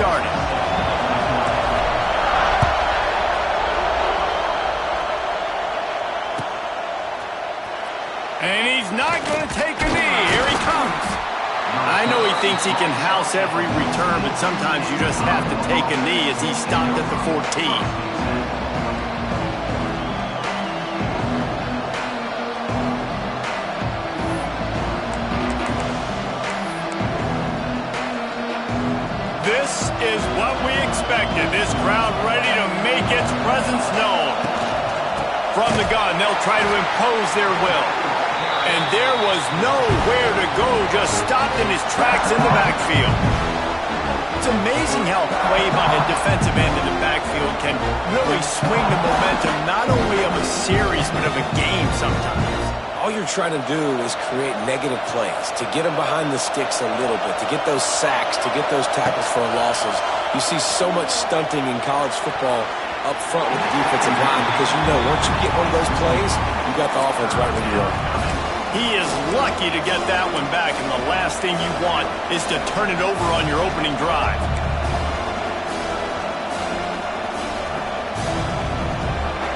started. And he's not going to take a knee. Here he comes. I know he thinks he can house every return, but sometimes you just have to take a knee as he stopped at the 14. This is what we expected. This crowd ready to make its presence known. From the gun, they'll try to impose their will. And there was nowhere to go, just stopped in his tracks in the backfield. It's amazing how play by a defensive end in the backfield can really swing the momentum not only of a series, but of a game sometimes. All you're trying to do is create negative plays, to get them behind the sticks a little bit, to get those sacks, to get those tackles for losses. You see so much stunting in college football up front with the defensive line because you know once you get one of those plays, you got the offense right where you want. He is lucky to get that one back, and the last thing you want is to turn it over on your opening drive.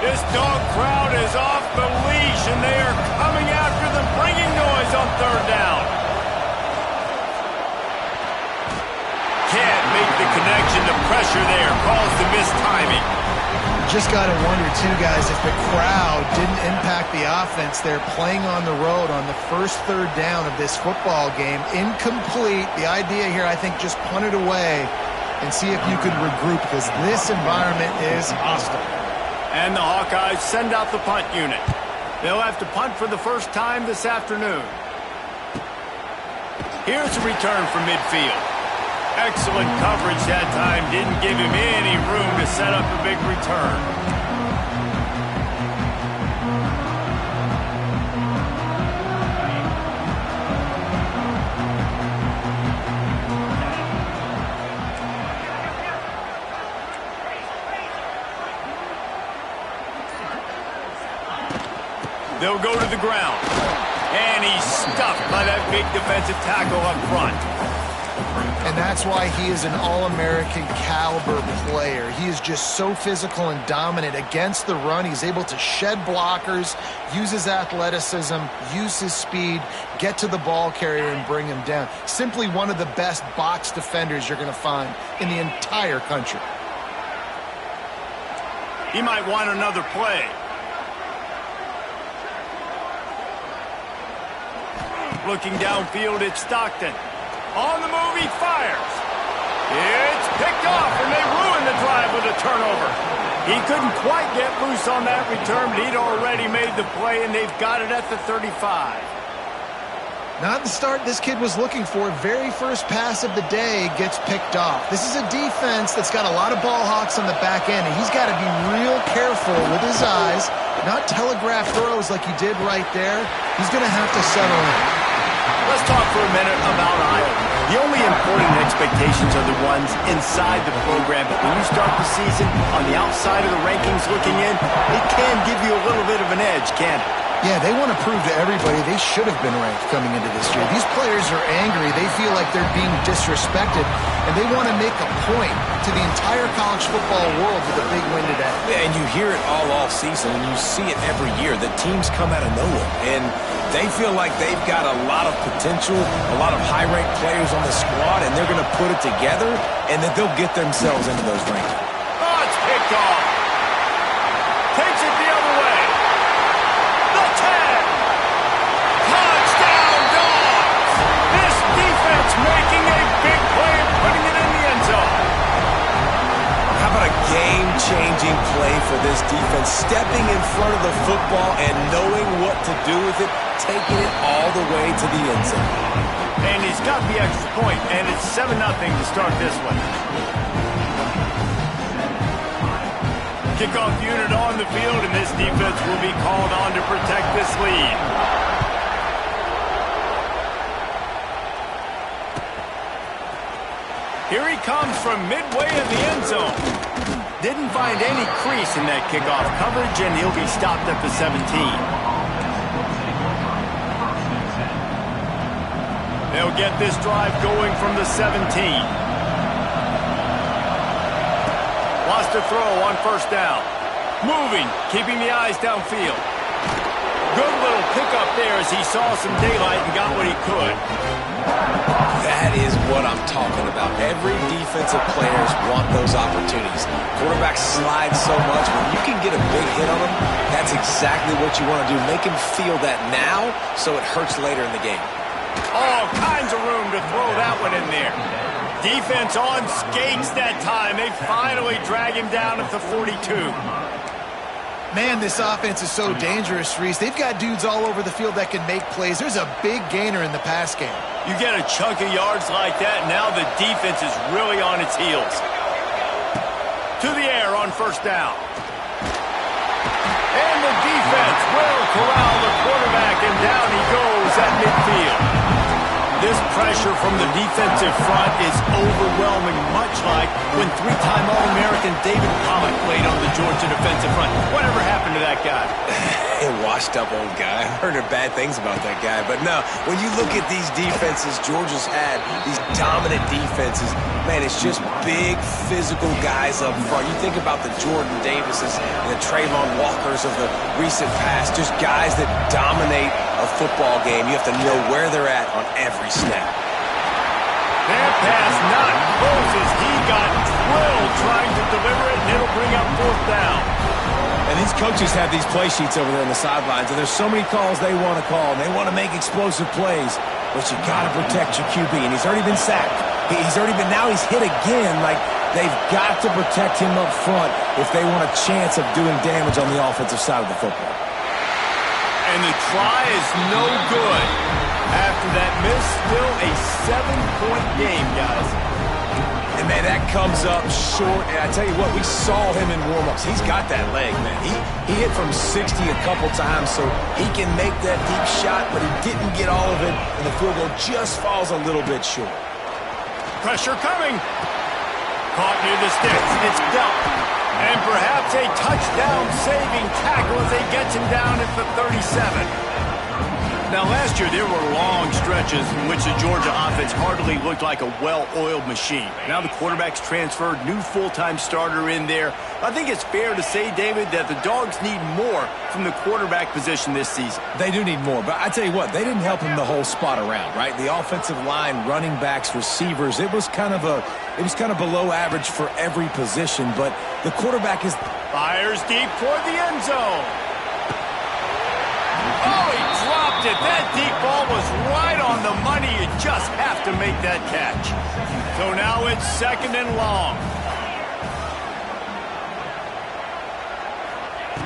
This dog crowd is off the leash, and they are coming after them, bringing noise on third down. Can't make the connection. The pressure there caused the mistiming. Just got to wonder, too, guys, if the crowd didn't impact the offense. They're playing on the road on the first third down of this football game. Incomplete. The idea here, I think, just punt it away and see if you could regroup because this environment is hostile. And the Hawkeyes send out the punt unit. They'll have to punt for the first time this afternoon. Here's a return from midfield. Excellent coverage that time. Didn't give him any room to set up a big return. They'll go to the ground. And he's stuffed by that big defensive tackle up front. And that's why he is an All-American caliber player. He is just so physical and dominant against the run. He's able to shed blockers, use his athleticism, use his speed, get to the ball carrier and bring him down. Simply one of the best box defenders you're going to find in the entire country. He might want another play. Looking downfield, it's Stockton. On the move, he fires. It's picked off, and they ruin the drive with a turnover. He couldn't quite get loose on that return, but he'd already made the play, and they've got it at the 35. Not the start this kid was looking for. Very first pass of the day gets picked off. This is a defense that's got a lot of ball hawks on the back end, and he's got to be real careful with his eyes, not telegraph throws like he did right there. He's going to have to settle in. Let's talk for a minute about Iowa. The only important expectations are the ones inside the program, but when you start the season on the outside of the rankings looking in, it can give you a little bit of an edge, can't it? Yeah, they want to prove to everybody they should have been ranked coming into this year. These players are angry. They feel like they're being disrespected, and they want to make a point to the entire college football world with a big win today. Yeah, and you hear it all season, and you see it every year. The teams come out of nowhere, and they feel like they've got a lot of potential, a lot of high-ranked players on the squad, and they're going to put it together, and that they'll get themselves into those rankings. Oh, it's picked off. Takes it the other way. The 10. Touchdown, Dawgs. This defense making a big play and putting it in the end zone. How about a game-changing play for this defense? Stepping in front of the football and knowing what to do with it, taking it all the way to the end zone. And he's got the extra point, and it's 7-0 to start this one. Kickoff unit on the field, and this defense will be called on to protect this lead. Here he comes from midway in the end zone. Didn't find any crease in that kickoff coverage, and he'll be stopped at the 17. They'll get this drive going from the 17. Wants to throw on first down. Moving, keeping the eyes downfield. Good little pickup there as he saw some daylight and got what he could. That is what I'm talking about. Every defensive players want those opportunities. Quarterbacks slide so much. When you can get a big hit on them, that's exactly what you want to do. Make him feel that now so it hurts later in the game. All kinds of room to throw that one in there. Defense on skates that time. They finally drag him down at the 42. Man, this offense is so dangerous, Reese. They've got dudes all over the field that can make plays. There's a big gainer in the pass game. You get a chunk of yards like that, now the defense is really on its heels. To the air on first down. And the defense will corral the quarterback, and down he goes at midfield. This pressure from the defensive front is overwhelming, much like when three-time All-American David Pollock played on the Georgia defensive front. Whatever happened to that guy? A washed-up old guy. I've heard bad things about that guy. But no, when you look at these defenses Georgia's had, these dominant defenses, man, it's just big, physical guys up front. You think about the Jordan Davises and the Trayvon Walkers of the recent past, just guys that dominate a football game. You have to know where they're at on every snap. That pass not close as he got drilled trying to deliver it, and it'll bring up fourth down. And these coaches have these play sheets over there on the sidelines, and there's so many calls they want to call, and they want to make explosive plays, but you got to protect your QB, and he's already been sacked. Now he's hit again. Like, they've got to protect him up front if they want a chance of doing damage on the offensive side of the football. And the try is no good. After that miss, still a 7-point game, guys. And, man, that comes up short. And I tell you what, we saw him in warm-ups. He's got that leg, man. He hit from 60 a couple times, so he can make that deep shot, but he didn't get all of it, and the field goal just falls a little bit short. Pressure coming. Caught near the sticks. It's dealt. And perhaps a touchdown-saving tackle as they get him down at the 37. Now, last year, there were long stretches in which the Georgia offense hardly looked like a well-oiled machine. Now the quarterback's transferred, new full-time starter in there. I think it's fair to say, David, that the Dogs need more from the quarterback position this season. They do need more, but I tell you what, they didn't help him the whole spot around, right? The offensive line, running backs, receivers, it was kind of below average for every position, but the quarterback is... Fires deep toward the end zone. Oh, he dropped it. That deep ball was right on the money. You just have to make that catch. So now it's second and long.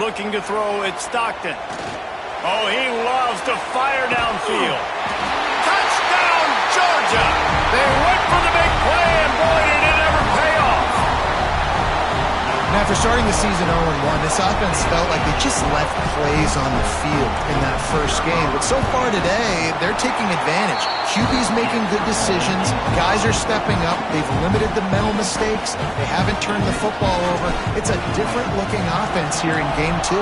Looking to throw at Stockton. Oh, he loves to fire downfield. Touchdown, Georgia! They went for the big play, and boy, did it ever pay off. Now, after starting the season 0-1, this offense felt like they just left plays on the field in that first game. But so far today, they're taking advantage. QB's making good decisions. Guys are stepping up. They've limited the mental mistakes. They haven't turned the football over. It's a different-looking offense here in Game 2.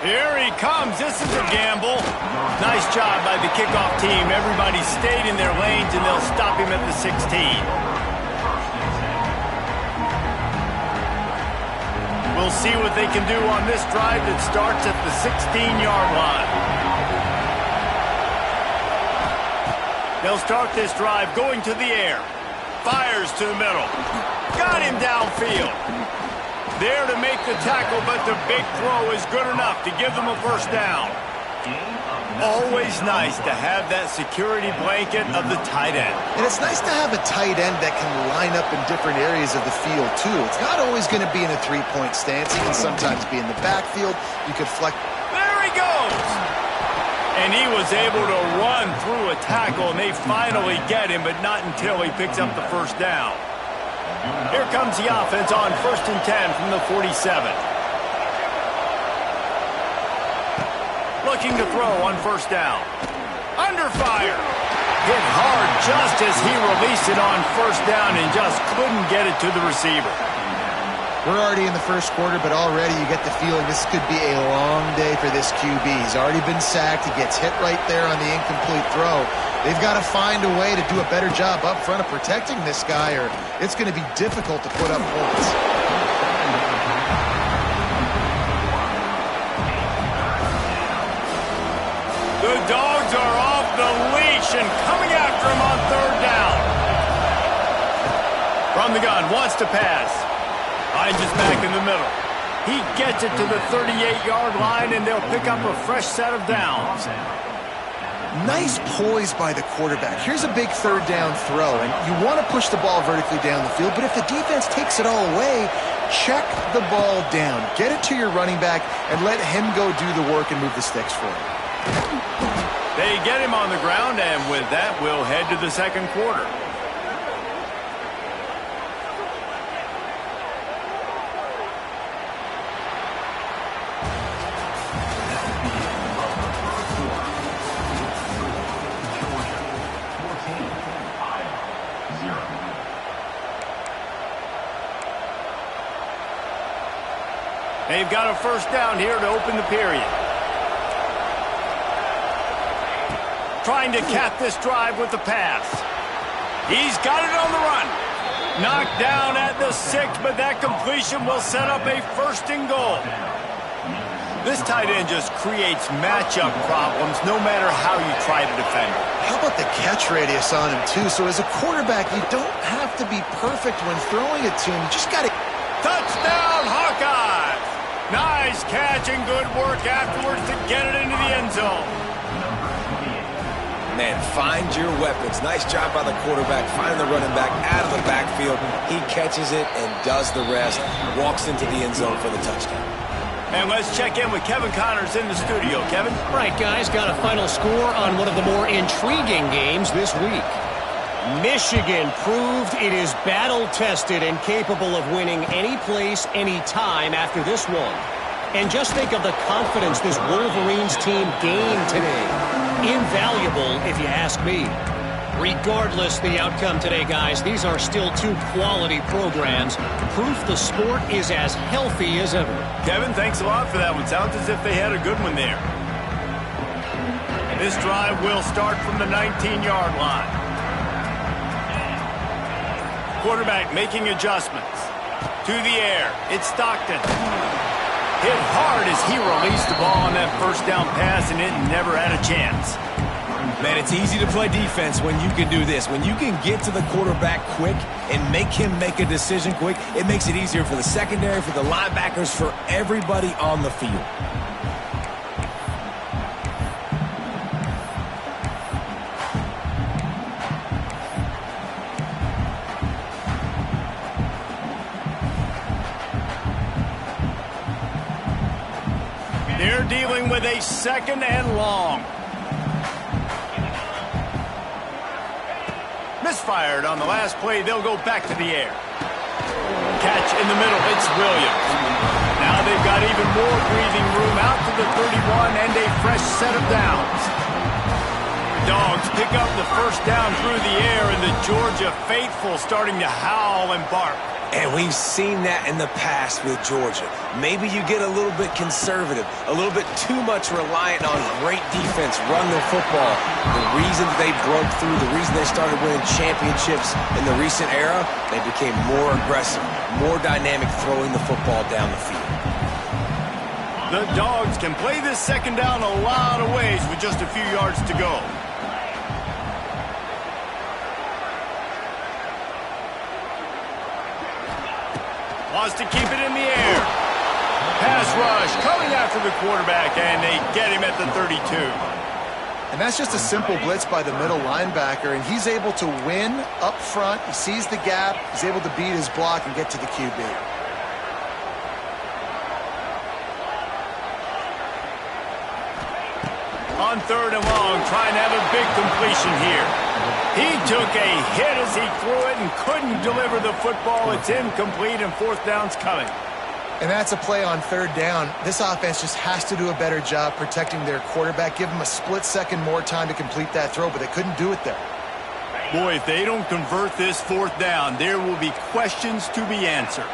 Here he comes. This is a gamble. Nice job by the kickoff team. Everybody stayed in their lanes, and they'll stop him at the 16. We'll see what they can do on this drive that starts at the 16-yard line. They'll start this drive going to the air. Fires to the middle. Got him downfield. There to make the tackle, but the big throw is good enough to give them a first down. Always nice to have that security blanket of the tight end. And it's nice to have a tight end that can line up in different areas of the field, too. It's not always going to be in a three-point stance. He can sometimes be in the backfield. You could flex. There he goes! And he was able to run through a tackle, and they finally get him, but not until he picks up the first down. Here comes the offense on 1st and 10 from the 47. Looking to throw on first down. Under fire. Hit hard just as he released it on first down and just couldn't get it to the receiver. We're already in the first quarter, but already you get the feeling this could be a long day for this QB. He's already been sacked. He gets hit right there on the incomplete throw. They've got to find a way to do a better job up front of protecting this guy, or it's going to be difficult to put up points. The Dogs are off the leash and coming after him on third down. From the gun, wants to pass. Finds his back in the middle. He gets it to the 38-yard line, and they'll pick up a fresh set of downs. Nice poise by the quarterback. Here's a big third down throw, and you want to push the ball vertically down the field, but if the defense takes it all away, check the ball down. Get it to your running back and let him go do the work and move the sticks for you. They get him on the ground, and with that, we'll head to the second quarter. They've got a first down here to open the period. Trying to cap this drive with the pass. He's got it on the run. Knocked down at the 6, but that completion will set up a first and goal. This tight end just creates matchup problems no matter how you try to defend him. How about the catch radius on him, too? So as a quarterback, you don't have to be perfect when throwing it to him. You just got to... Touchdown, Hawkeyes! Nice catch and good work afterwards to get it into the end zone. Man, find your weapons. Nice job by the quarterback. Find the running back out of the backfield. He catches it and does the rest. Walks into the end zone for the touchdown. And let's check in with Kevin Connors in the studio. Kevin? Right, guys, got a final score on one of the more intriguing games this week. Michigan proved it is battle-tested and capable of winning any place, any time after this one. And just think of the confidence this Wolverines team gained today. Invaluable, if you ask me. Regardless the outcome today, guys, these are still two quality programs. Proof the sport is as healthy as ever. Kevin, thanks a lot for that one. Sounds as if they had a good one there. This drive will start from the 19-yard line. Quarterback making adjustments. To the air. It's Stockton. Hit hard as he released the ball on that first down pass, and it never had a chance. Man, it's easy to play defense when you can do this. When you can get to the quarterback quick and make him make a decision quick, it makes it easier for the secondary, for the linebackers, for everybody on the field. They're dealing with a second and long. Misfired on the last play. They'll go back to the air. Catch in the middle. It's Williams. Now they've got even more breathing room out to the 31 and a fresh set of downs. Dogs pick up the first down through the air, and the Georgia faithful starting to howl and bark. And we've seen that in the past with Georgia. Maybe you get a little bit conservative, a little bit too much reliant on great defense, run the football. The reason they broke through, the reason they started winning championships in the recent era, they became more aggressive, more dynamic throwing the football down the field. The Dogs can play this second down a lot of ways with just a few yards to go. Wants to keep it in the air. Pass rush coming after the quarterback, and they get him at the 32. And that's just a simple blitz by the middle linebacker, and he's able to win up front. He sees the gap. He's able to beat his block and get to the QB. On third and long, trying to have a big completion here. He took a hit as he threw it and couldn't deliver the football. It's incomplete, and fourth down's coming. And that's a play on third down. This offense just has to do a better job protecting their quarterback. Give him a split second more time to complete that throw, but they couldn't do it there. Boy, if they don't convert this fourth down, there will be questions to be answered.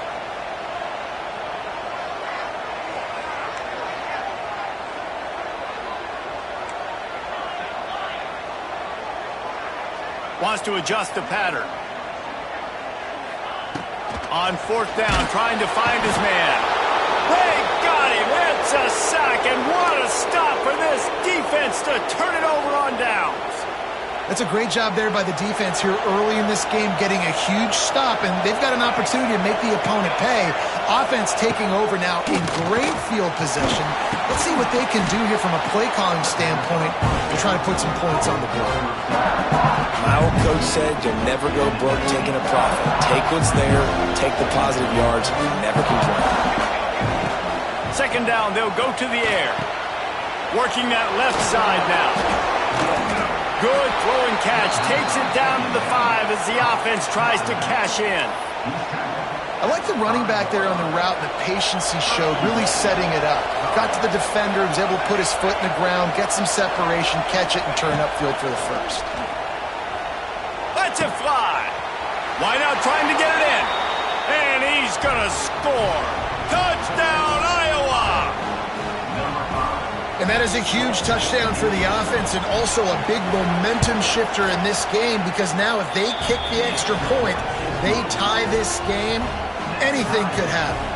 Wants to adjust the pattern. On fourth down, trying to find his man. They got him. It's a sack, and what a stop for this defense to turn it over on downs. That's a great job there by the defense here early in this game, getting a huge stop, and they've got an opportunity to make the opponent pay. Offense taking over now in great field possession. Let's see what they can do here from a play calling standpoint to try to put some points on the board. My old coach said you'll never go broke taking a profit. Take what's there, take the positive yards, and never complain. Second down, they'll go to the air. Working that left side now. Good throw and catch. Takes it down to the 5 as the offense tries to cash in. I like the running back there on the route and the patience he showed, really setting it up. Got to the defender, was able to put his foot in the ground, get some separation, catch it, and turn upfield for the first. Lets it fly. Why not trying to get it in? And he's going to score. Touchdown, Iowa! And that is a huge touchdown for the offense and also a big momentum shifter in this game, because now if they kick the extra point, they tie this game, anything could happen.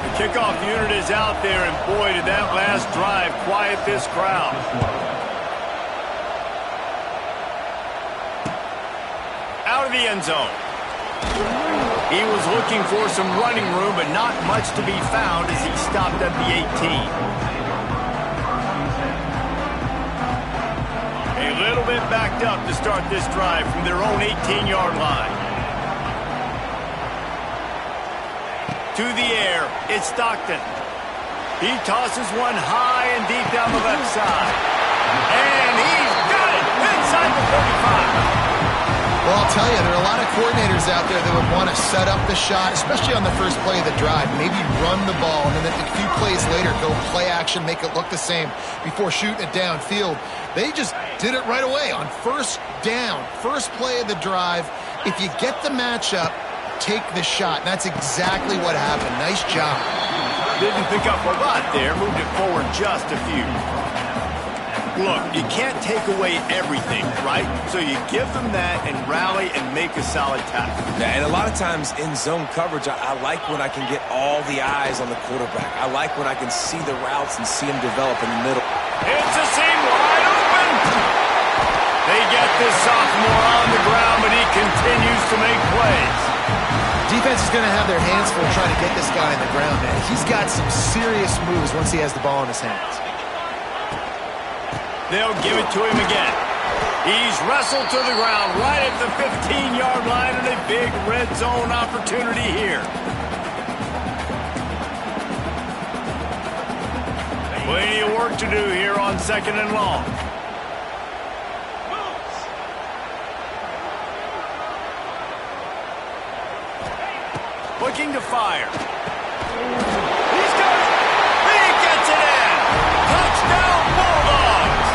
The kickoff unit is out there, and boy, did that last drive quiet this crowd. Out of the end zone. He was looking for some running room, but not much to be found as he stopped at the 18. A little bit backed up to start this drive from their own 18-yard line. To the air, it's Stockton. He tosses one high and deep down the left side. And he's got it inside the 35. Well, I'll tell you, there are a lot of coordinators out there that would want to set up the shot, especially on the first play of the drive. Maybe run the ball, and then a few plays later, go play action, make it look the same before shooting it downfield. They just did it right away on first down, first play of the drive. If you get the matchup, take the shot. And that's exactly what happened. Nice job. Didn't pick up a lot there, moved it forward just a few. Look, you can't take away everything, right? So you give them that and rally and make a solid tackle. Yeah, and a lot of times in zone coverage, I like when I can get all the eyes on the quarterback. I like when I can see the routes and see them develop in the middle. It's a seam wide open. They get this sophomore on the ground, but he continues to make plays. Defense is going to have their hands full trying to get this guy on the ground, man. He's got some serious moves once he has the ball in his hands. They'll give it to him again. He's wrestled to the ground right at the 15-yard line, and a big red zone opportunity here. Plenty of work to do here on second and long. Looking to fire. He's got it. He gets it in. Touchdown, Bulldogs.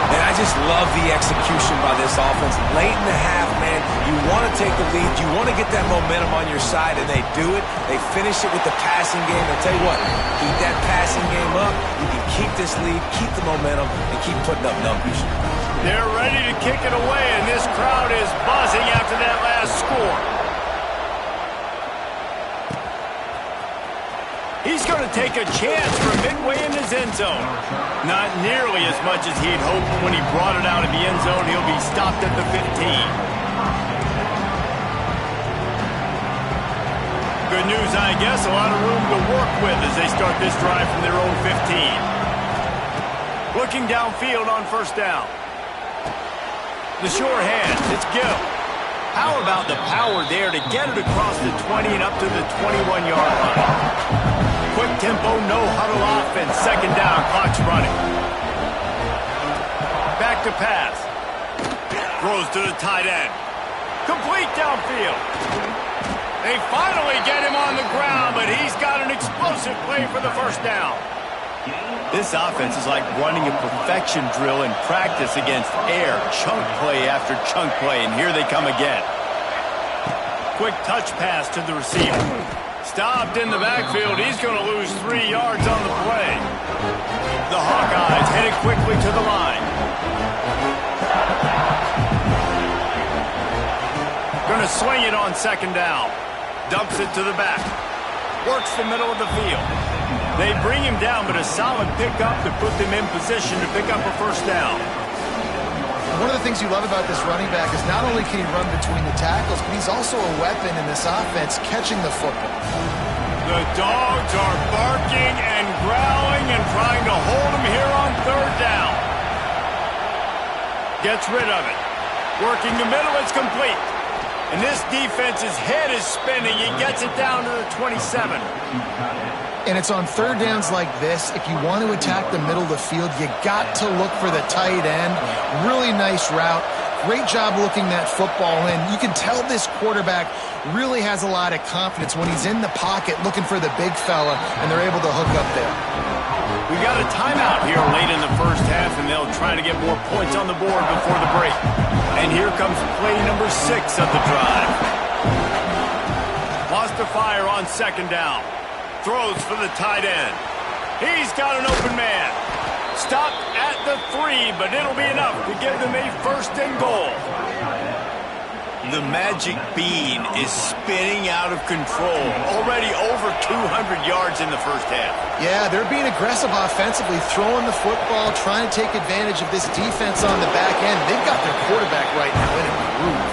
And I just love the execution by this offense. Late in the half, man, you want to take the lead. You want to get that momentum on your side, and they do it. They finish it with the passing game. I'll tell you what, keep that passing game up. You can keep this lead, keep the momentum, and keep putting up numbers. They're ready to kick it away, and this crowd is buzzing after that last score. He's going to take a chance from midway in his end zone. Not nearly as much as he'd hoped when he brought it out of the end zone. He'll be stopped at the 15. Good news, I guess. A lot of room to work with as they start this drive from their own 15. Looking downfield on first down. The sure hands. It's Gill. How about the power there to get it across the 20 and up to the 21-yard line? Quick tempo, no huddle offense. Second down, clock's running. Back to pass. Throws to the tight end. Complete downfield. They finally get him on the ground, but he's got an explosive play for the first down. This offense is like running a perfection drill in practice against air. Chunk play after chunk play, and here they come again. Quick touch pass to the receiver. Stopped in the backfield. He's going to lose 3 yards on the play. The Hawkeyes headed quickly to the line. to swing it on second down. Dumps it to the back. Works the middle of the field. They bring him down, but a solid pickup to put them in position to pick up a first down. One of the things you love about this running back is not only can he run between the tackles, but he's also a weapon in this offense catching the football. The Dogs are barking and growling and trying to hold him here on third down. Gets rid of it. Working the middle, it's complete. And this defense's head is spinning. He gets it down to the 27. And it's on third downs like this. If you want to attack the middle of the field, you got to look for the tight end. Really nice route. Great job looking that football in. You can tell this quarterback really has a lot of confidence when he's in the pocket looking for the big fella, and they're able to hook up there. We got a timeout here late in the first half, and they'll try to get more points on the board before the break. And here comes play number 6 of the drive. Lost to fire on second down. Throws for the tight end. He's got an open man. Stopped at the 3, but it'll be enough to give them a first and goal. The magic bean is spinning out of control. Already over 200 yards in the first half. Yeah, they're being aggressive offensively, throwing the football, trying to take advantage of this defense on the back end. They've got their quarterback right now in a groove.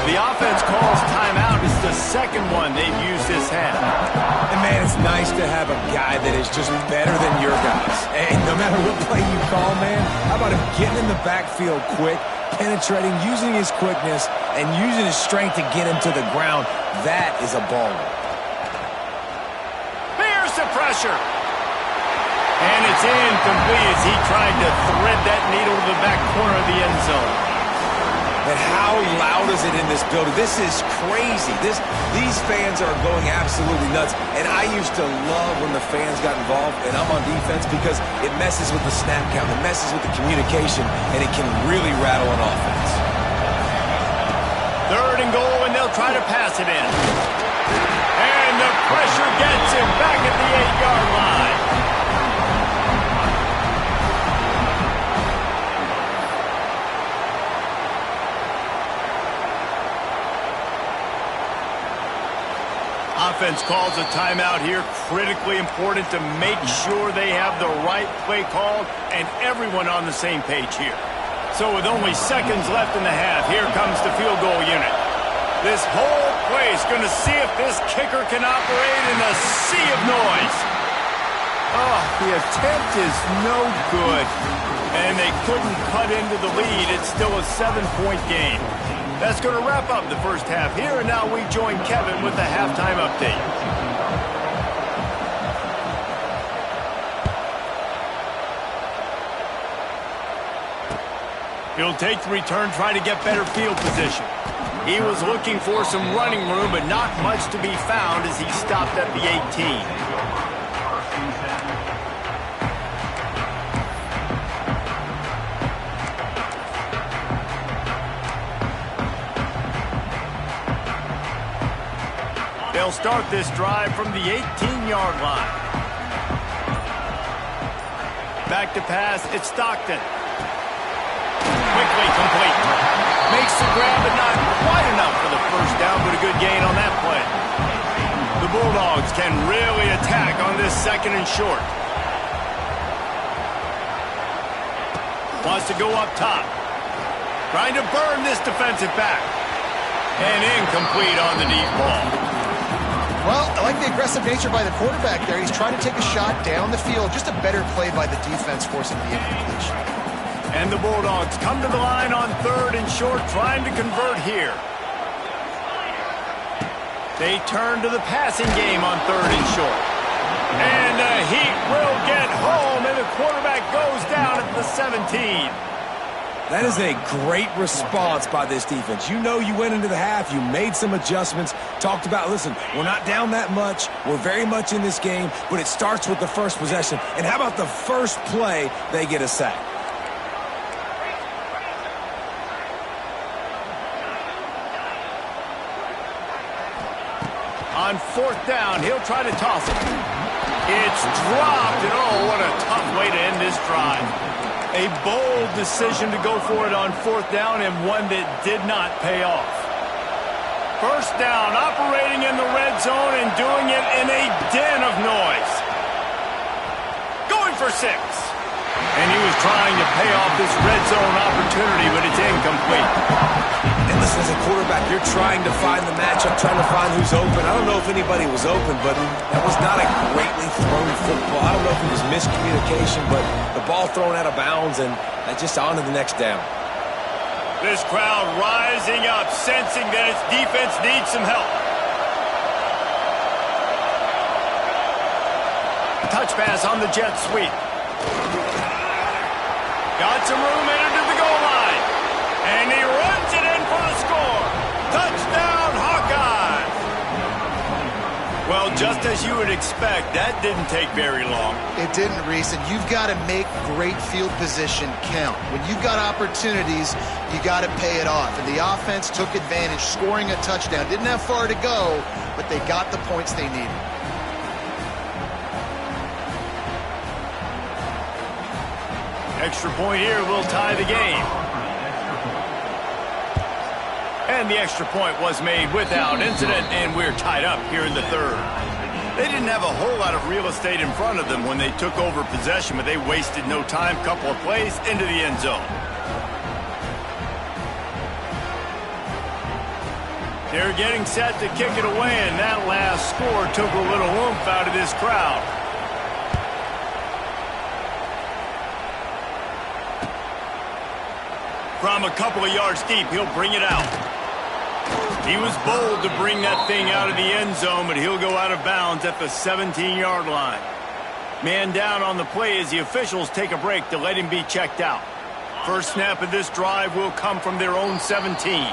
The offense calls timeout. It's the second one they've used this half. And, man, it's nice to have a guy that is just better than your guys. And no matter what play you call, man, how about him getting in the backfield quick, penetrating, using his quickness, and using his strength to get him to the ground. That is a baller. Here's the pressure. And it's incomplete as he tried to thread that needle to the back corner of the end zone. And how loud is it in this building? This is crazy. These fans are going absolutely nuts. And I used to love when the fans got involved, and I'm on defense, because it messes with the snap count, it messes with the communication, and it can really rattle an offense. Third and goal, and they'll try to pass it in. And the pressure gets him back at the 8-yard line. Offense calls a timeout here. Critically important to make sure they have the right play called and everyone on the same page here. So with only seconds left in the half, here comes the field goal unit. This whole place going to see if this kicker can operate in a sea of noise. Oh, the attempt is no good. And they couldn't cut into the lead. It's still a 7-point game. That's going to wrap up the first half here, and now we join Kevin with the halftime update. He'll take the return, trying to get better field position. He was looking for some running room, but not much to be found as he stopped at the 18. They'll start this drive from the 18-yard line. Back to pass, it's Stockton. Quickly complete. Makes the grab, but not quite enough for the first down, but a good gain on that play. The Bulldogs can really attack on this second and short. Wants to go up top. Trying to burn this defensive back. And incomplete on the deep ball. Well, I like the aggressive nature by the quarterback there. He's trying to take a shot down the field. Just a better play by the defense forcing the incompletion. And the Bulldogs come to the line on third and short, trying to convert here. They turn to the passing game on third and short. And the Heat will get home, and the quarterback goes down at the 17. That is a great response by this defense. You know you went into the half, you made some adjustments, talked about, listen, we're not down that much, we're very much in this game, but it starts with the first possession. And how about the first play, they get a sack? On fourth down, he'll try to toss it. It's dropped, and oh, what a tough way to end this drive. A bold decision to go for it on fourth down, and one that did not pay off. First down, operating in the red zone and doing it in a den of noise. Going for 6. And he was trying to pay off this red zone opportunity, but it's incomplete. And listen, as a quarterback, you're trying to find the matchup, trying to find who's open. I don't know if anybody was open, but that was not a greatly thrown football. I don't know if it was miscommunication, but the ball thrown out of bounds and just on to the next down. This crowd rising up, sensing that its defense needs some help. Touch pass on the jet sweep. Got some room headed to the goal line. And he runs it in for the score. Touchdown, Hawkeye. Well, just as you would expect, that didn't take very long. It didn't, Reese, and you've got to make great field position count. When you've got opportunities, you got to pay it off. And the offense took advantage, scoring a touchdown. Didn't have far to go, but they got the points they needed. Extra point here will tie the game. And the extra point was made without incident, and we're tied up here in the third. They didn't have a whole lot of real estate in front of them when they took over possession, but they wasted no time. Couple of plays into the end zone. They're getting set to kick it away, and that last score took a little oomph out of this crowd. From a couple of yards deep, he'll bring it out. He was bold to bring that thing out of the end zone, but he'll go out of bounds at the 17-yard line. Man down on the play as the officials take a break to let him be checked out. First snap of this drive will come from their own 17.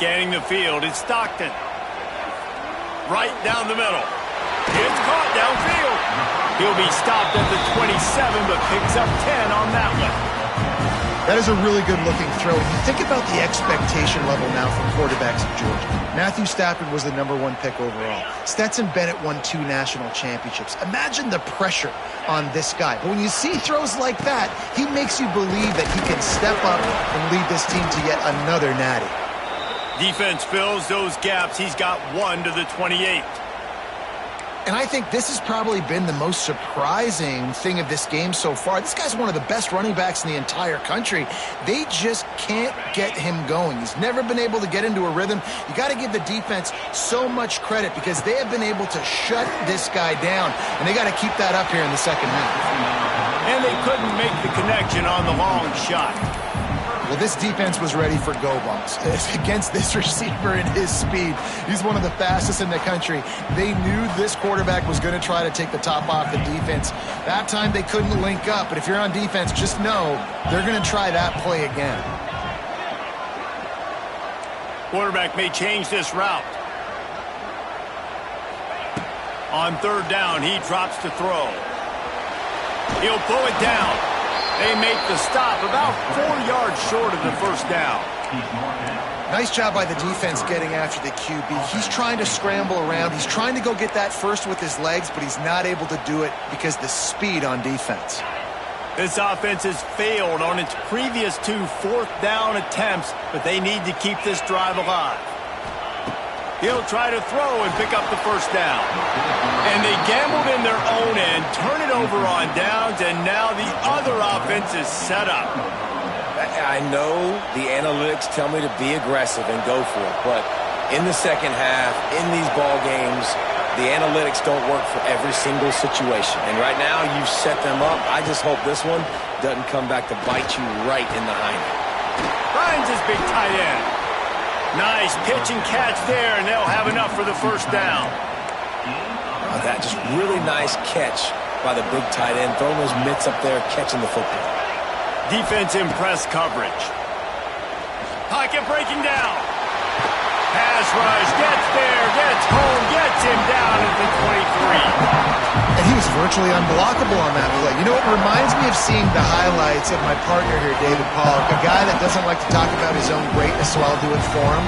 Scanning the field, it's Stockton. Right down the middle. It's caught downfield. He'll be stopped at the 27, but picks up 10 on that one. That is a really good-looking throw. You think about the expectation level now from quarterbacks at Georgia. Matthew Stafford was the #1 pick overall. Stetson Bennett won 2 national championships. Imagine the pressure on this guy. But when you see throws like that, he makes you believe that he can step up and lead this team to yet another natty. Defense fills those gaps. He's got 1 to the 28. And I think this has probably been the most surprising thing of this game so far. This guy's one of the best running backs in the entire country. They just can't get him going. He's never been able to get into a rhythm. You got to give the defense so much credit because they have been able to shut this guy down, and they got to keep that up here in the second half. And they couldn't make the connection on the long shot. Well, this defense was ready for go balls against this receiver and his speed. He's one of the fastest in the country. They knew this quarterback was going to try to take the top off the defense. That time they couldn't link up, but if you're on defense, just know they're going to try that play again. Quarterback may change this route. On third down, he drops to throw. He'll pull it down. They make the stop about 4 yards short of the first down. Nice job by the defense getting after the QB. He's trying to scramble around. He's trying to go get that first with his legs, but he's not able to do it because the speed on defense. This offense has failed on its previous 2 fourth-down attempts, but they need to keep this drive alive. He'll try to throw and pick up the first down. And they gambled in their own end, turn it over on downs, and now the other offense is set up. I know the analytics tell me to be aggressive and go for it, but in the second half, in these ball games, the analytics don't work for every single situation. And right now, you've set them up. I just hope this one doesn't come back to bite you right in the hind. Finds his big tight end. Nice pitch and catch there, and they'll have enough for the first down. That just really nice catch by the big tight end, throwing those mitts up there, catching the football. Defense in press coverage. Pocket breaking down. Pass rush, gets there, gets home, gets him down at the 23. virtually unblockable on that play. You know, it reminds me of seeing the highlights of my partner here, David Pollock, a guy that doesn't like to talk about his own greatness, so I'll do it for him.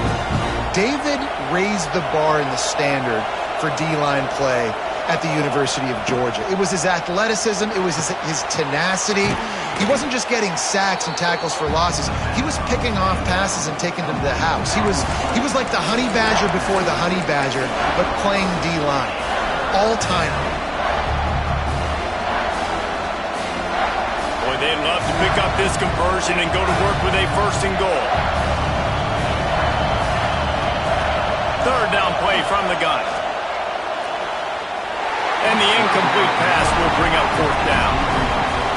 David raised the bar in the standard for D-line play at the University of Georgia. It was his athleticism. It was his tenacity. He wasn't just getting sacks and tackles for losses. He was picking off passes and taking them to the house. He was like the honey badger before the honey badger, but playing D-line. All-time. Boy, they'd love to pick up this conversion and go to work with a 1st and goal. 3rd down play from the gun. And the incomplete pass will bring up 4th down.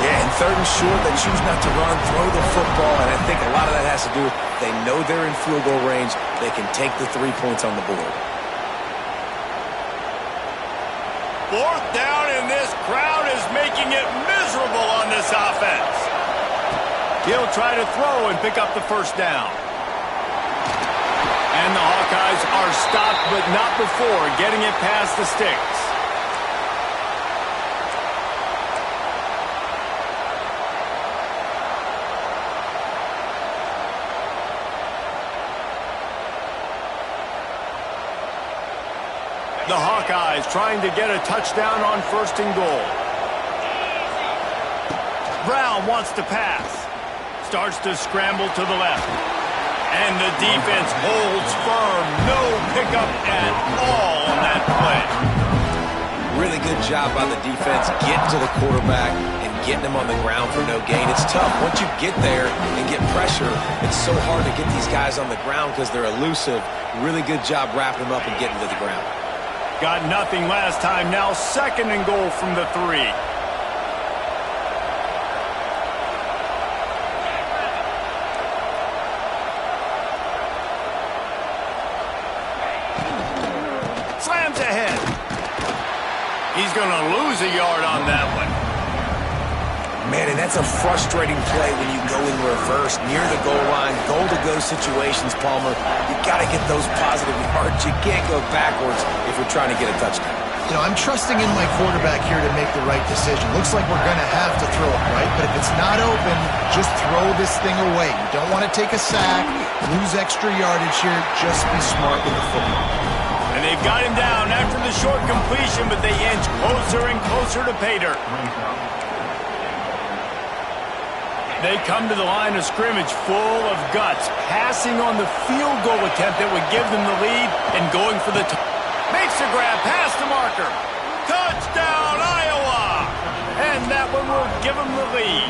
Yeah, and 3rd and short, they choose not to run, throw the football, and I think a lot of that has to do with they know they're in field goal range. They can take the 3 points on the board. 4th down, and this crowd is making it miserable on this offense. He'll try to throw and pick up the 1st down. And the Hawkeyes are stopped, but not before getting it past the sticks. The Hawkeyes trying to get a touchdown on 1st and goal. Brown wants to pass. Starts to scramble to the left. And the defense holds firm. No pickup at all on that play. Really good job by the defense getting to the quarterback and getting him on the ground for no gain. It's tough. Once you get there and get pressure, it's so hard to get these guys on the ground because they're elusive. Really good job wrapping them up and getting to the ground. Got nothing last time. Now 2nd and goal from the 3. Slams ahead. He's going to lose a yard on that one. Man, and that's a frustrating play when you go in reverse near the goal line, goal-to-go situations, Palmer. You got to get those positive yards. You can't go backwards if you're trying to get a touchdown. You know, I'm trusting in my quarterback here to make the right decision. Looks like we're going to have to throw it, right? But if it's not open, just throw this thing away. You don't want to take a sack, lose extra yardage here. Just be smart with the football. And they've got him down after the short completion, but they inch closer and closer to pay dirt. They come to the line of scrimmage full of guts, passing on the field goal attempt that would give them the lead and going for the makes the grab past the marker. Touchdown, Iowa! And that one will give them the lead.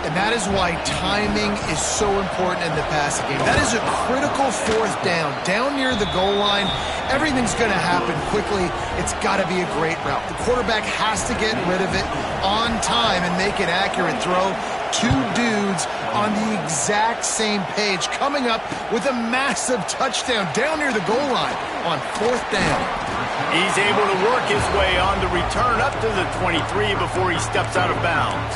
And that is why timing is so important in the passing game. That is a critical 4th down. Down near the goal line, everything's going to happen quickly. It's got to be a great route. The quarterback has to get rid of it on time and make an accurate throw. 2 dudes on the exact same page coming up with a massive touchdown down near the goal line on 4th down. He's able to work his way on the return up to the 23 before he steps out of bounds.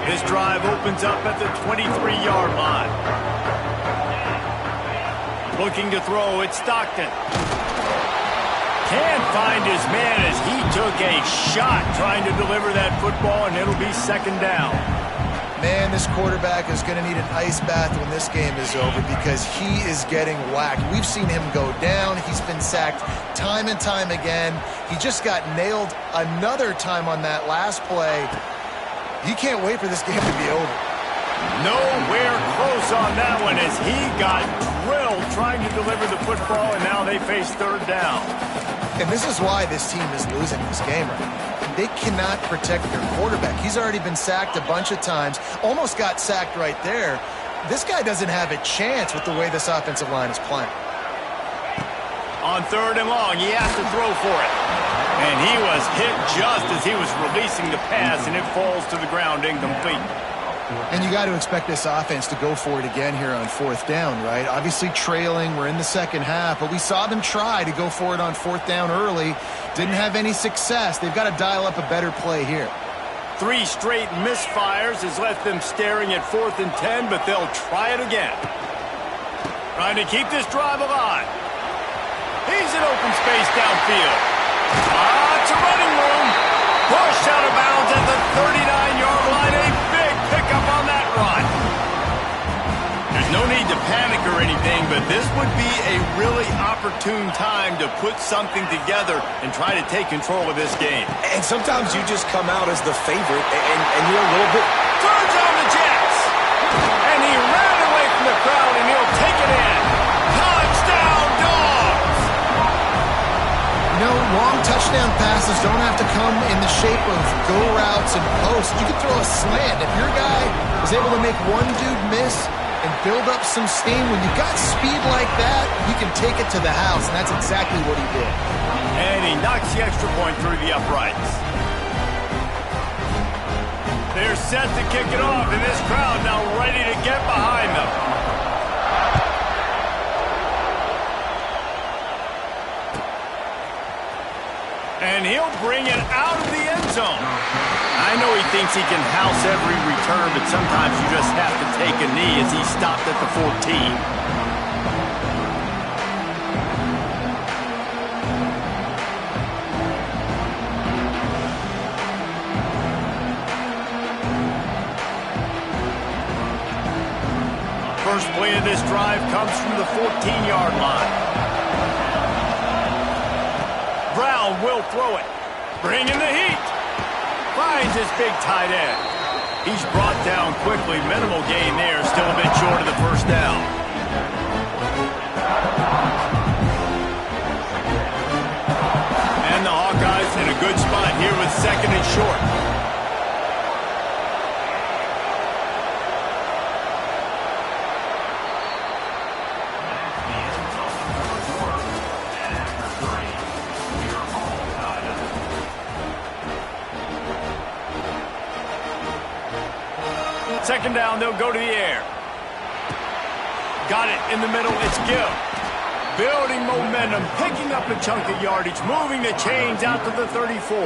This drive opens up at the 23-yard line. Looking to throw, it's Stockton. Can't find his man as he took a shot trying to deliver that football, and it'll be 2nd down. Man, this quarterback is going to need an ice bath when this game is over because he is getting whacked. We've seen him go down. He's been sacked time and time again. He just got nailed another time on that last play. He can't wait for this game to be over. Nowhere close on that one as he got drilled trying to deliver the football, and now they face 3rd down. And this is why this team is losing this game right now. They cannot protect their quarterback. He's already been sacked a bunch of times, almost got sacked right there. This guy doesn't have a chance with the way this offensive line is playing. On 3rd and long, he has to throw for it. And he was hit just as he was releasing the pass, and it falls to the ground incomplete. And you got to expect this offense to go for it again here on 4th down, right? Obviously trailing, we're in the 2nd half, but we saw them try to go for it on 4th down early. Didn't have any success. They've got to dial up a better play here. 3 straight misfires has left them staring at 4th and 10, but they'll try it again. Trying to keep this drive alive. He's in open space downfield. It's a running room. Pushed out of bounds at the 39-yard line. A big pickup on that run. There's no need to panic or anything, but this would be a really opportune time to put something together and try to take control of this game. And sometimes you just come out as the favorite, and you're a little bit... Turns on the Jets. And he ran away from the crowd, and he'll take it in. Touchdown, Dawgs! No, long touchdown passes don't have to come in the shape of go routes and posts. You can throw a slant. If your guy is able to make one dude miss and build up some steam, when you've got speed like that, you can take it to the house, and that's exactly what he did. And he knocks the extra point through the uprights. They're set to kick it off, and this crowd now ready to get behind them. And he'll bring it out of the end zone. I know he thinks he can house every return, but sometimes you just have to take a knee as he stopped at the 14. First play of this drive comes from the 14-yard line. Brown will throw it. Bringing the heat. Finds his big tight end. He's brought down quickly. Minimal gain there. Still a bit short of the first down. And the Hawkeyes in a good spot here with second and short. Second down, they'll go to the air. Got it in the middle, it's Gill. Building momentum, picking up a chunk of yardage, moving the chains out to the 34.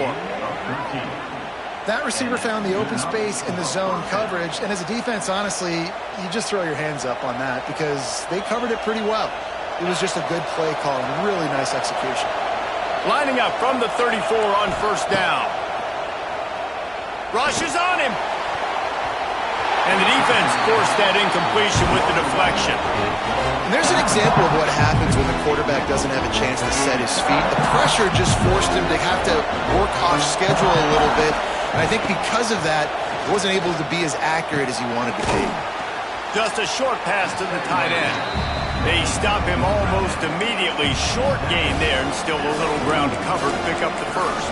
That receiver found the open space in the zone coverage, and as a defense, honestly, you just throw your hands up on that because they covered it pretty well. It was just a good play call and really nice execution. Lining up from the 34 on first down. Rushes on him. And the defense forced that incompletion with the deflection. And there's an example of what happens when the quarterback doesn't have a chance to set his feet. The pressure just forced him to have to work off schedule a little bit. And I think because of that, he wasn't able to be as accurate as he wanted to be. Just a short pass to the tight end. They stop him almost immediately. Short gain there and still a little ground to cover to pick up the first.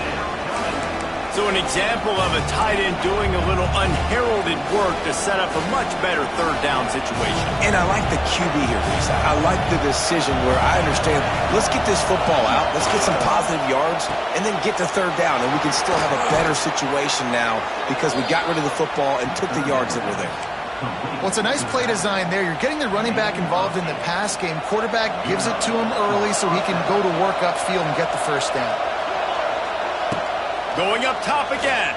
So an example of a tight end doing a little unheralded work to set up a much better third down situation. And I like the QB here, Lisa. I like the decision where I understand, let's get this football out, let's get some positive yards, and then get to third down, and we can still have a better situation now because we got rid of the football and took the yards that were there. Well, it's a nice play design there. You're getting the running back involved in the pass game. Quarterback gives it to him early so he can go to work upfield and get the first down. Going up top again.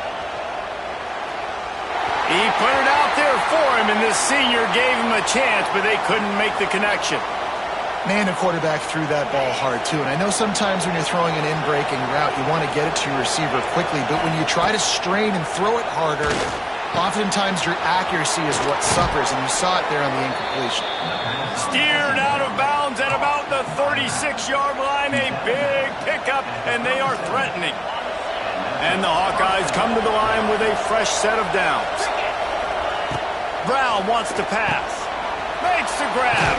He put it out there for him, and this senior gave him a chance, but they couldn't make the connection. Man, the quarterback threw that ball hard, too. And I know sometimes when you're throwing an in-breaking route, you want to get it to your receiver quickly. But when you try to strain and throw it harder, oftentimes your accuracy is what suffers, and you saw it there on the incompletion. Steered out of bounds at about the 36-yard line. A big pickup, and they are threatening. And the Hawkeyes come to the line with a fresh set of downs. Brown wants to pass. Makes the grab.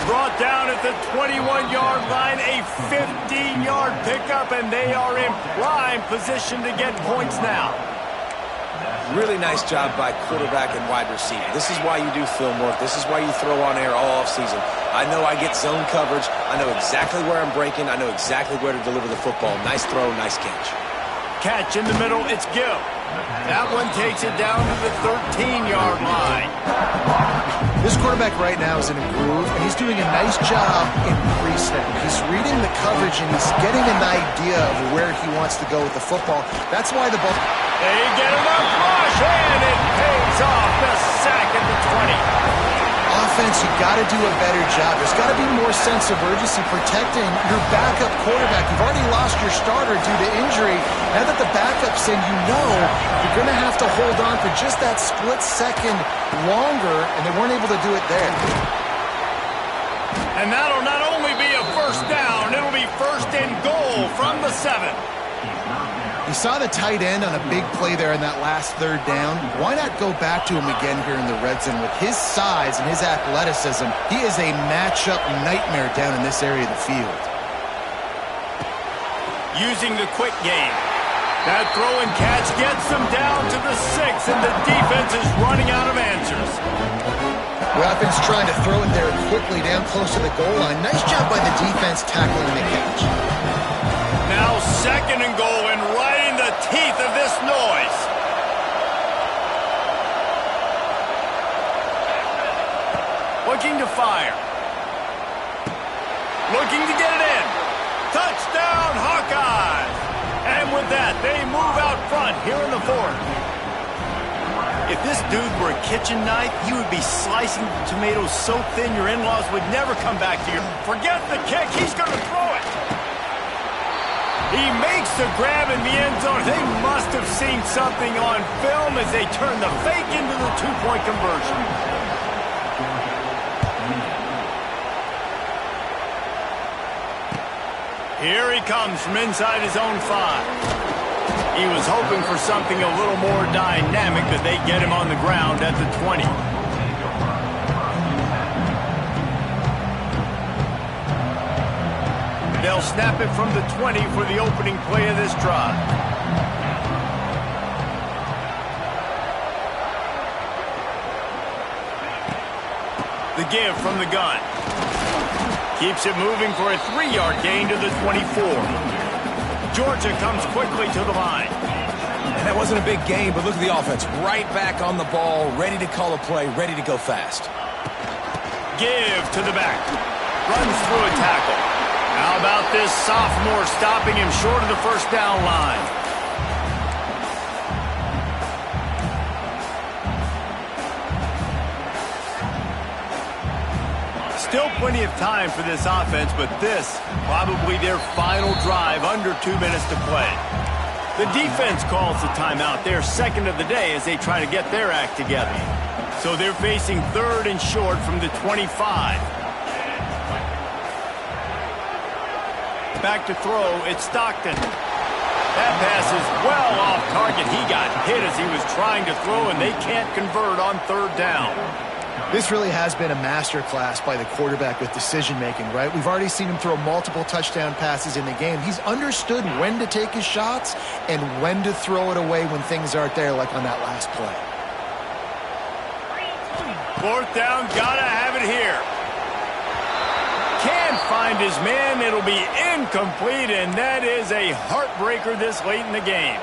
Brought down at the 21-yard line. A 15-yard pickup, and they are in prime position to get points now. Really nice job by quarterback and wide receiver. This is why you do film work. This is why you throw on air all offseason. I know I get zone coverage. I know exactly where I'm breaking. I know exactly where to deliver the football. Nice throw, nice catch. Catch in the middle, it's Gill. That one takes it down to the 13-yard line. This quarterback right now is in a groove, and he's doing a nice job in pre-snap. He's reading the coverage, and he's getting an idea of where he wants to go with the football. That's why the ball... They get him up, rush, and it pays off. The sack at the 20. defense, you got to do a better job. There's got to be more sense of urgency protecting your backup quarterback. You've already lost your starter due to injury. Now that the backup's in, you know you're going to have to hold on for just that split second longer, and they weren't able to do it there. And that'll not only be a first down, it'll be first and goal from the 7. You saw the tight end on a big play there in that last third down. Why not go back to him again here in the red zone? With his size and his athleticism, he is a matchup nightmare down in this area of the field. Using the quick game. That throw and catch gets them down to the 6, and the defense is running out of answers. The offense trying to throw it there quickly down close to the goal line. Nice job by the defense tackling the catch. Now second and goal, and right in the teeth of this noise. Looking to fire. Looking to get it in. Touchdown, Hawkeyes! And with that, they move out front here in the 4th. If this dude were a kitchen knife, he would be slicing tomatoes so thin your in-laws would never come back to you. Forget the kick, he's going to throw it. He makes the grab in the end zone. They must have seen something on film as they turn the fake into the 2-point conversion. Here he comes from inside his own 5. He was hoping for something a little more dynamic, that they get him on the ground at the 20. They'll snap it from the 20 for the opening play of this drive. The give from the gun. Keeps it moving for a 3-yard gain to the 24. Georgia comes quickly to the line. And that wasn't a big gain, but look at the offense. Right back on the ball, ready to call a play, ready to go fast. Give to the back. Runs through a tackle. How about this sophomore stopping him short of the first down line? Still plenty of time for this offense, but this probably their final drive, under 2 minutes to play. The defense calls the timeout, their second of the day, as they try to get their act together. So they're facing 3rd and short from the 25. Back to throw, it's Stockton. That pass is well off target. He got hit as he was trying to throw, and they can't convert on 3rd down. This really has been a masterclass by the quarterback with decision-making, right? We've already seen him throw multiple touchdown passes in the game. He's understood when to take his shots and when to throw it away when things aren't there, like on that last play. 4th down, gotta have it here. Can't find his man. It'll be incomplete, and that is a heartbreaker this late in the game.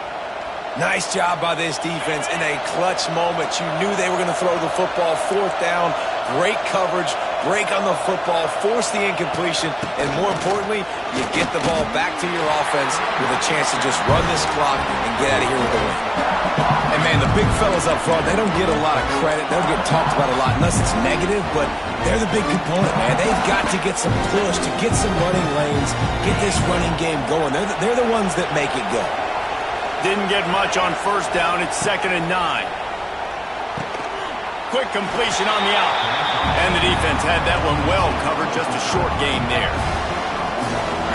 Nice job by this defense in a clutch moment. You knew they were going to throw the football. 4th down, great coverage, break on the football, force the incompletion, and more importantly, you get the ball back to your offense with a chance to just run this clock and get out of here with the win. And man, the big fellas up front, they don't get a lot of credit. They don't get talked about a lot unless it's negative, but they're the big component, man. They've got to get some push, to get some running lanes, get this running game going. They're the ones that make it go. Didn't get much on 1st down. It's 2nd and 9. Quick completion on the out. And the defense had that one well covered. Just a short gain there.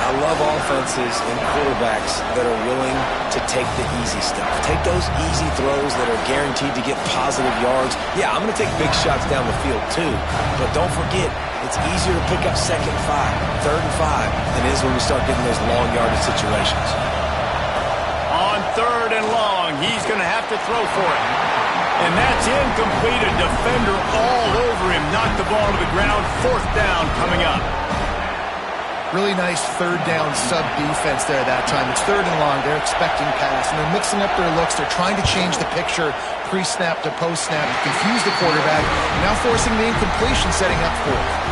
I love offenses and quarterbacks that are willing to take the easy stuff. Take those easy throws that are guaranteed to get positive yards. Yeah, I'm going to take big shots down the field too. But don't forget, it's easier to pick up 2nd and 5, 3rd and 5 than it is when we start getting those long yardage situations. On 3rd and long, he's going to have to throw for it. And that's incomplete. A defender all over him. Knocked the ball to the ground. 4th down coming up. Really nice 3rd down sub-defense there that time. It's 3rd and long. They're expecting pass, and they're mixing up their looks. They're trying to change the picture pre-snap to post-snap to confuse the quarterback, now forcing the incompletion, setting up 4th.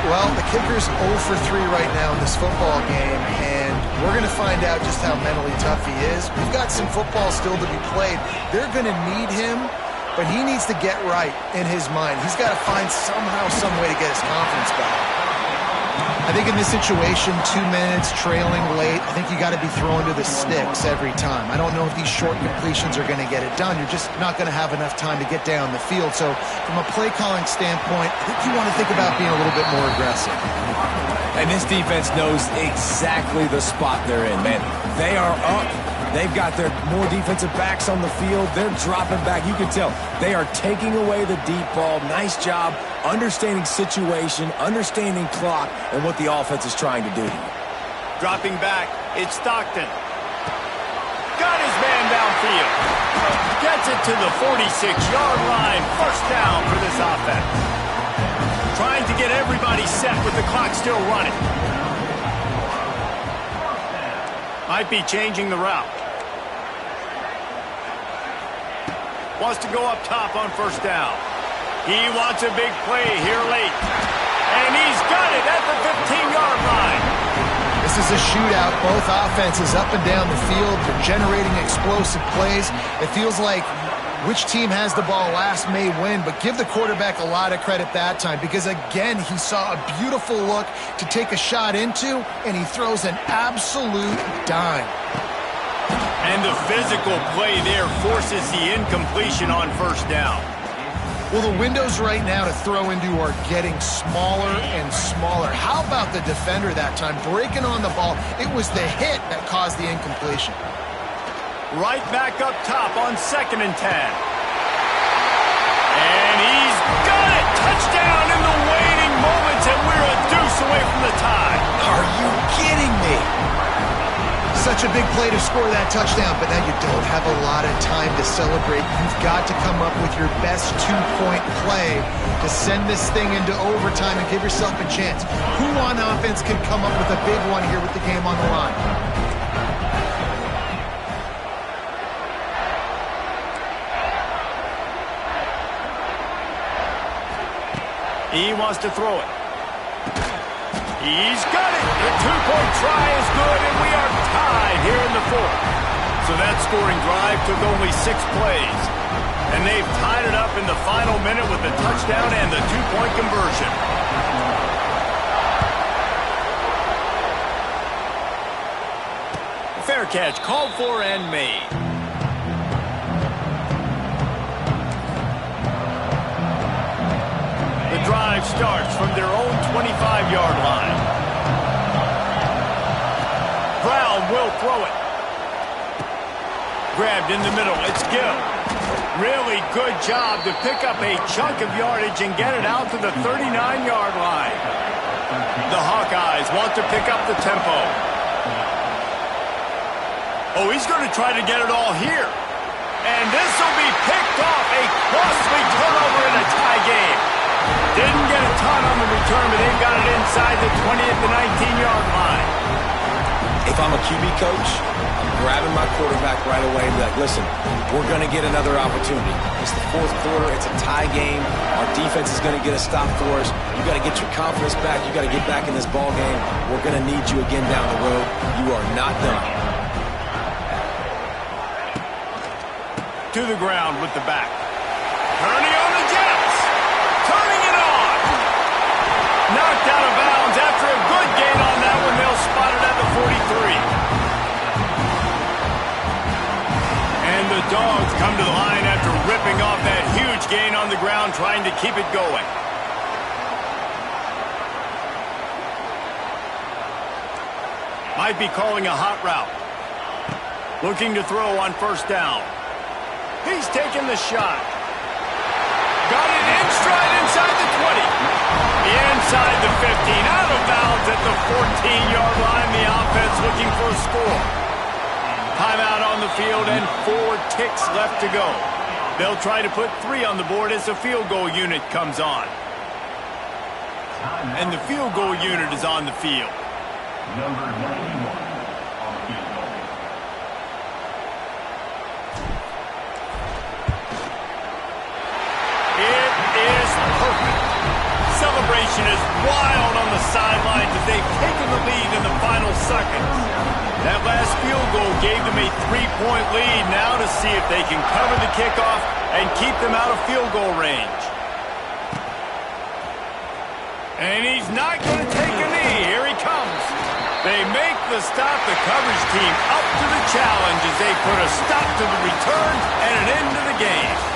Well, the kicker's 0 for 3 right now in this football game, and we're going to find out just how mentally tough he is. We've got some football still to be played. They're going to need him but he needs to get right in his mind. He's got to find somehow, some way to get his confidence back. I think in this situation, 2 minutes, trailing late, I think you got to be throwing to the sticks every time. I don't know if these short completions are going to get it done. You're just not going to have enough time to get down the field. So from a play calling standpoint, I think you want to think about being a little bit more aggressive. And this defense knows exactly the spot they're in, man. They are up. They've got their more defensive backs on the field. They're dropping back. You can tell they are taking away the deep ball. Nice job understanding situation, understanding clock, and what the offense is trying to do. Dropping back, it's Stockton. Got his man downfield. Gets it to the 46-yard line. First down for this offense. Trying to get everybody set with the clock still running. Might be changing the route. Wants to go up top on first down. He wants a big play here late. And he's got it at the 15-yard line. This is a shootout. Both offenses up and down the field. They're generating explosive plays. It feels like which team has the ball last may win, but give the quarterback a lot of credit that time because, again, he saw a beautiful look to take a shot into, and he throws an absolute dime. And the physical play there forces the incompletion on first down. Well, the windows right now to throw into are getting smaller and smaller. How about the defender that time breaking on the ball? It was the hit that caused the incompletion. Right back up top on 2nd and 10. And he's got it! Touchdown in the waning moments, and we're a deuce away from the tie. Are you kidding me? Such a big play to score that touchdown, but now you don't have a lot of time to celebrate. You've got to come up with your best two-point play to send this thing into overtime and give yourself a chance. Who on offense can come up with a big one here with the game on the line? He wants to throw it. He's got it. The two-point try is good, and we are tied here in the 4th. So that scoring drive took only 6 plays. And they've tied it up in the final minute with the touchdown and the two-point conversion. Fair catch called for and made. The drive starts from their own 25-yard line. Brown will throw it. Grabbed in the middle. It's Gill. Really good job to pick up a chunk of yardage and get it out to the 39-yard line. The Hawkeyes want to pick up the tempo. Oh, he's going to try to get it all here. And this will be picked off. A costly turnover in a tie game. Didn't get a ton on the return, but they've got it inside the 20 at the 19-yard line. If I'm a QB coach, I'm grabbing my quarterback right away and be like, listen, we're going to get another opportunity. It's the 4th quarter. It's a tie game. Our defense is going to get a stop for us. You got to get your confidence back. You got to get back in this ball game. We're going to need you again down the road. You are not done. To the ground with the back. Purdy on the Jets. Turning it on. Knocked out of bounds after a good gain on that one. They'll spot it at the 43. And the Dawgs come to the line after ripping off that huge gain on the ground, trying to keep it going. Might be calling a hot route. Looking to throw on first down. He's taking the shot. Got it in stride inside the 20. Inside the 15. Out of bounds at the 14-yard line. The offense looking for a score. Timeout on the field and 4 ticks left to go. They'll try to put 3 on the board as the field goal unit comes on. And the field goal unit is on the field. Number 91 on field goal. It is perfect. Celebration is wild on the sidelines as they've taken the lead in the final seconds. That last field goal gave them a 3-point lead. Now to see if they can cover the kickoff and keep them out of field goal range. And he's not going to take a knee. Here he comes. They make the stop. The coverage team up to the challenge as they put a stop to the return and an end to the game.